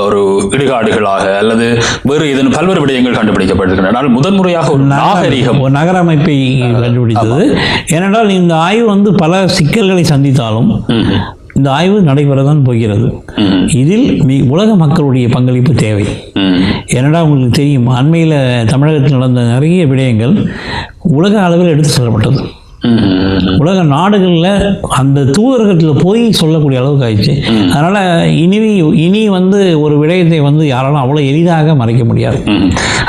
ஒரு இடுகாடுகளாக அல்லது வேறு ஏதேனும் பல்வேறு விடயங்கள் கண்டுபிடிக்கப்பட்டிருக்கின்றன. ஆனால் முதன்முறையாக ஒரு நாகரிகம் ஒரு நகர அமைப்பை கண்டுபிடித்தது. ஏனென்றால் இந்த ஆய்வு பல சிக்கல்களை சந்தித்தாலும் இந்த ஆய்வு நடைபெறதான் போகிறது. இதில் உலக மக்களுடைய பங்களிப்பு தேவை. ஏனென்றால் உங்களுக்கு தெரியும், அண்மையில் தமிழகத்தில் நடந்த நிறைய விடயங்கள் உலக அளவில் எடுத்து செல்லப்பட்டது. உலக நாடுகளில் அந்த தூதரகத்தில் போய் சொல்லக்கூடிய அளவுக்கு ஆயிடுச்சு. அதனால் இனி ஒரு விடயத்தை யாராலும் அவ்வளோ எளிதாக மறைக்க முடியாது.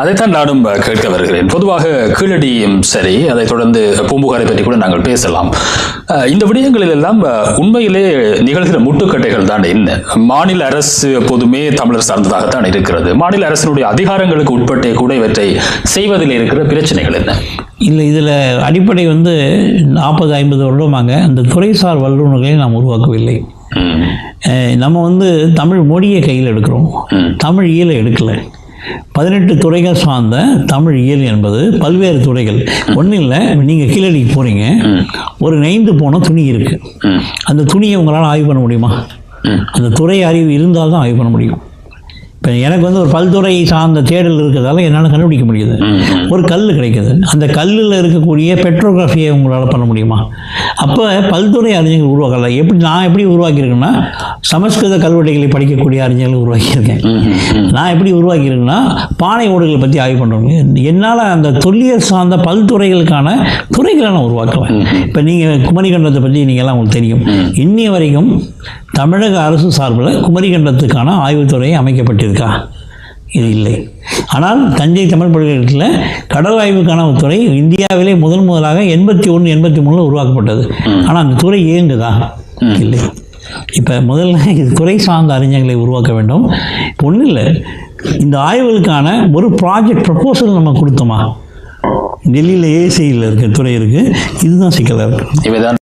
அதைத்தான் நானும் கேட்க வருகிறேன். பொதுவாக கீழடியும் சரி, அதை தொடர்ந்து பூம்புகாரை பற்றி கூட நாங்கள் பேசலாம். இந்த விடயங்களில் எல்லாம் உண்மையிலே நிகழ்கிற முட்டுக்கட்டைகள் தான் என்ன? மாநில அரசு எப்போதுமே தமிழர் சார்ந்ததாகத்தான் இருக்கிறது. மாநில அரசினுடைய அதிகாரங்களுக்கு உட்பட்டே கூட இவற்றை செய்வதில் இருக்கிற பிரச்சனைகள் என்ன? இல்லை, இதில் அடிப்படை 40-50 வருடமாக அந்த துறைசார் வல்லுநர்களை நாம் உருவாக்கவில்லை. நம்ம தமிழ் மொழியை கையில் எடுக்கிறோம், தமிழ் இயலை எடுக்கலை. 18 துறைகள் சார்ந்த தமிழ் இயல் என்பது பல்வேறு துறைகள். ஒன்றும் இல்லை, நீங்கள் கீழடிக்கு போகிறீங்க, ஒரு நெய்ந்து போன துணி இருக்குது. அந்த துணியை உங்களால் ஆய்வு பண்ண முடியுமா? அந்த துறை அறிவு இருந்தால்தான் ஆய்வு பண்ண முடியும். இப்போ எனக்கு ஒரு பல்துறை சார்ந்த தேடல் இருக்கிறதால என்னால் கண்டுபிடிக்க முடியுது. ஒரு கல் கிடைக்குது, அந்த கல்லில் இருக்கக்கூடிய பெட்ரோகிராஃபியை உங்களால் பண்ண முடியுமா? அப்போ பல்துறை அறிஞர்கள் உருவாக்கல. நான் எப்படி உருவாக்கியிருக்கேன்னா, சமஸ்கிருத கல்வெட்டுகளை படிக்கக்கூடிய அறிஞர்கள் உருவாக்கியிருக்கேன். நான் எப்படி உருவாக்கியிருக்கேன்னா, பானை ஓடுகளை பற்றி ஆய்வு பண்ணுறோங்க. என்னால் அந்த தொல்லியல் சார்ந்த பல்துறைகளுக்கான துறைகளை நான் உருவாக்குவேன். இப்போ நீங்கள் குமரிக்கண்டத்தை பற்றி நீங்கள்லாம் உங்களுக்கு தெரியும். இன்னிய வரைக்கும் தமிழக அரசு சார்பில் குமரிக்கண்டத்துக்கான ஆய்வுத்துறை அமைக்கப்பட்டிருக்கா? இது இல்லை. ஆனால் தஞ்சை தமிழ் பல்கலைக்கழகத்தில் கடல் ஆய்வுக்கான ஒரு துறை இந்தியாவிலே முதலாக 81-83 உருவாக்கப்பட்டது. ஆனால் அந்த துறை இயங்குதா? இல்லை. இப்போ முதல்ல இது துறை சார்ந்த அறிஞர்களை உருவாக்க வேண்டும். ஒன்றும் இல்லை, இந்த ஆய்வுகளுக்கான ஒரு ப்ராஜெக்ட் ப்ரப்போசல் நம்ம கொடுத்தோமா? டெல்லியில் ஏசியில் இருக்க துறை இருக்குது. இதுதான் சிக்கலாக இருக்குது.